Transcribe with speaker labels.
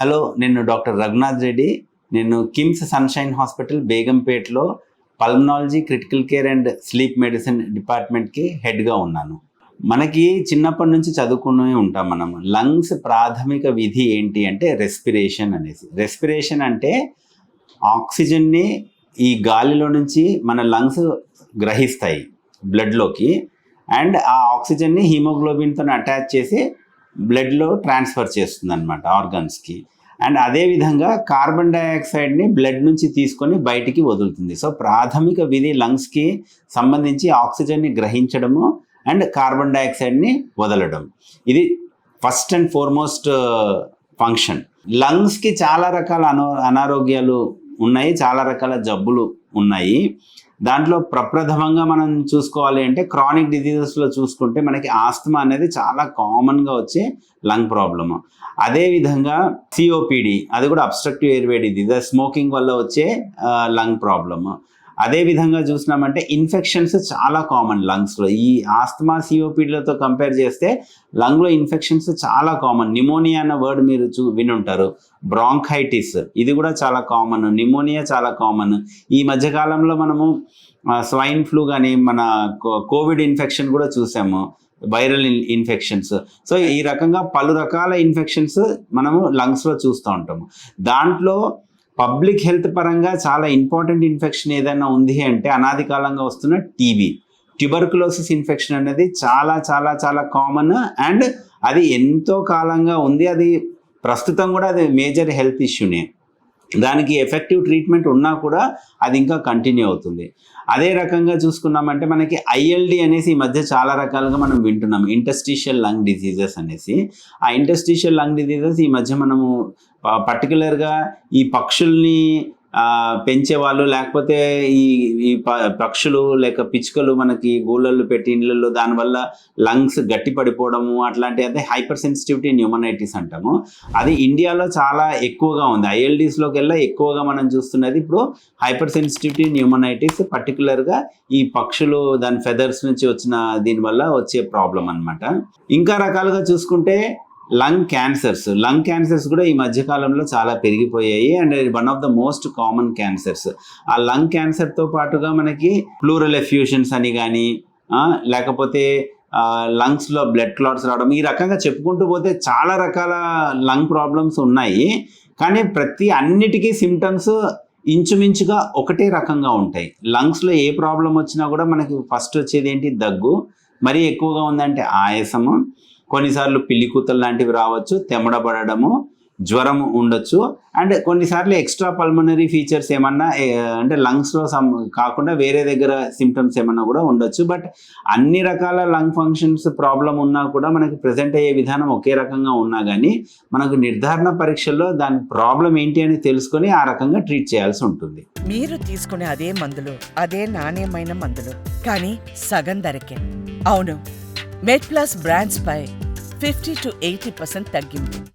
Speaker 1: Hello, నేను doctor Raghunath Reddy. నేను KIMS sunshine hospital బేగంపేట్లో pulmonology, critical care and sleep medicine డిపార్ట్మెంట్కి హెడ్గా ఉన్నాను. మనకి చిన్నప్పటి నుంచి చదువుకునే ఉంటాం మనం. లంగ్స్ ప్రాథమిక విధి ఏంటి అంటే రెస్పిరేషన్ అనేసి. రెస్పిరేషన్ అంటే ఆక్సిజన్ని ఈ గాలిలో నుంచి మన లంగ్స్ గ్రహిస్తాయి బ్లడ్లోకి, అండ్ ఆ ఆక్సిజన్ని హీమోగ్లోబిన్తో అటాచ్ చేసి బ్లడ్లో ట్రాన్స్ఫర్ చేస్తుంది అనమాట ఆర్గన్స్కి. అండ్ అదేవిధంగా కార్బన్ డైఆక్సైడ్ని బ్లడ్ నుంచి తీసుకొని బయటికి వదులుతుంది. సో ప్రాథమిక విధి లంగ్స్కి సంబంధించి ఆక్సిజన్ని గ్రహించడము అండ్ కార్బన్ డైఆక్సైడ్ని వదలడం. ఇది ఫస్ట్ అండ్ ఫార్మోస్ట్ ఫంక్షన్. లంగ్స్కి చాలా రకాల అనారోగ్యాలు ఉన్నాయి, చాలా రకాల జబ్బులు ఉన్నాయి. దాంట్లో ప్రప్రథమంగా మనం చూసుకోవాలి అంటే క్రానిక్ డిజీజెస్లో చూసుకుంటే మనకి ఆస్తమా అనేది చాలా కామన్గా వచ్చే లంగ్ ప్రాబ్లము. అదేవిధంగా సిఓపిడి, అది కూడా అబ్స్ట్రక్టివ్ ఎయిర్వే డిజీజ్, స్మోకింగ్ వల్ల వచ్చే లంగ్ ప్రాబ్లము. అదేవిధంగా చూసినామంటే ఇన్ఫెక్షన్స్ చాలా కామన్ లంగ్స్లో. ఈ ఆస్తమా సిఓపిడిలతో కంపేర్ చేస్తే లంగ్లో ఇన్ఫెక్షన్స్ చాలా కామన్. న్యూమోనియా అన్న వర్డ్ మీరు వినుంటారు. బ్రాంకైటిస్, ఇది కూడా చాలా కామన్. న్యూమోనియా చాలా కామన్. ఈ మధ్యకాలంలో మనము స్వైన్ ఫ్లూ కానీ మన కోవిడ్ ఇన్ఫెక్షన్ కూడా చూసాము, వైరల్ ఇన్ఫెక్షన్స్. సో ఈ రకంగా పలు రకాల ఇన్ఫెక్షన్స్ మనము లంగ్స్లో చూస్తూ ఉంటాము. దాంట్లో పబ్లిక్ హెల్త్ పరంగా చాలా ఇంపార్టెంట్ ఇన్ఫెక్షన్ ఏదైనా ఉంది అంటే అనాది కాలంగా వస్తున్న టీబీ, ట్యూబర్కులోసిస్ ఇన్ఫెక్షన్ అనేది చాలా చాలా చాలా కామన్. అండ్ అది ఎంతో కాలంగా ఉంది. అది ప్రస్తుతం కూడా అది మేజర్ హెల్త్ ఇష్యూనే. దానికి ఎఫెక్టివ్ ట్రీట్మెంట్ ఉన్నా కూడా అది ఇంకా కంటిన్యూ అవుతుంది. అదే రకంగా చూసుకున్నామంటే మనకి ఐఎల్డి అనేసి ఈ మధ్య చాలా రకాలుగా మనం వింటున్నాం, ఇంటర్స్టిషియల్ లంగ్ డిసీజెస్ అనేసి. ఆ ఇంటర్స్టిషియల్ లంగ్ డిసీజెస్ ఈ మధ్య మనము పర్టికులర్గా ఈ పక్షుల్ని పెంచేవాళ్ళు, లేకపోతే ఈ పక్షులు లేక పిచ్చుకలు మనకి గూళ్ళల్లో పెట్టి ఇళ్ళల్లో దానివల్ల లంగ్స్ గట్టి పడిపోవడము అట్లాంటి అదే హైపర్ సెన్సిటివిటీ న్యూమోనైటిస్ అంటాము. అది ఇండియాలో చాలా ఎక్కువగా ఉంది. ఐఎల్డీస్లోకి వెళ్ళా ఎక్కువగా మనం చూస్తున్నది ఇప్పుడు హైపర్ సెన్సిటివిటీ న్యూమోనైటిస్, పర్టికులర్గా ఈ పక్షులు దాని ఫెదర్స్ నుంచి వచ్చిన దీనివల్ల వచ్చే ప్రాబ్లం అనమాట. ఇంకా రకాలుగా చూసుకుంటే లంగ్ క్యాన్సర్స్ కూడా ఈ మధ్యకాలంలో చాలా పెరిగిపోయాయి. And one of the most common cancers. ఆ లంగ్ క్యాన్సర్తో పాటుగా మనకి ప్లూరల్ ఎఫ్యూషన్స్ అని కానీ, లేకపోతే లంగ్స్లో బ్లడ్ క్లాట్స్ రావడం, ఈ రకంగా చెప్పుకుంటూ పోతే చాలా రకాల లంగ్ ప్రాబ్లమ్స్ ఉన్నాయి. కానీ అన్నిటికీ సిమ్టమ్స్ ఇంచుమించుగా ఒకటే రకంగా ఉంటాయి. లంగ్స్లో ఏ ప్రాబ్లం వచ్చినా కూడా మనకి ఫస్ట్ వచ్చేది ఏంటి? దగ్గు. మరీ ఎక్కువగా ఉందంటే ఆయాసము, కొన్నిసార్లు పిల్లికూతలు లాంటివి రావచ్చు, తెమడబడము, జ్వరం ఉండొచ్చు. అండ్ కొన్నిసార్లు ఎక్స్ట్రా పల్మనరీ ఫీచర్స్ ఏమన్నా అంటే లంగ్స్లో కాకుండా వేరే దగ్గర సిమ్టమ్స్ ఏమన్నా కూడా ఉండొచ్చు. బట్ అన్ని రకాల లంగ్ ఫంక్షన్స్ ప్రాబ్లం ఉన్నా కూడా మనకి ప్రజెంట్ అయ్యే విధానం ఒకే రకంగా ఉన్నా కానీ మనకు నిర్ధారణ పరీక్షల్లో దాని ప్రాబ్లం ఏంటి అని తెలుసుకొని ఆ రకంగా ట్రీట్ చేయాల్సి ఉంటుంది.
Speaker 2: మీరు తీసుకునే అదే మందులు, అదే నాణ్యమైన మందులు, కానీ సగం ధరకే. అవును, మెడ్ప్లస్ బ్రాండ్స్ పై 50 to 80% తగ్గింపు.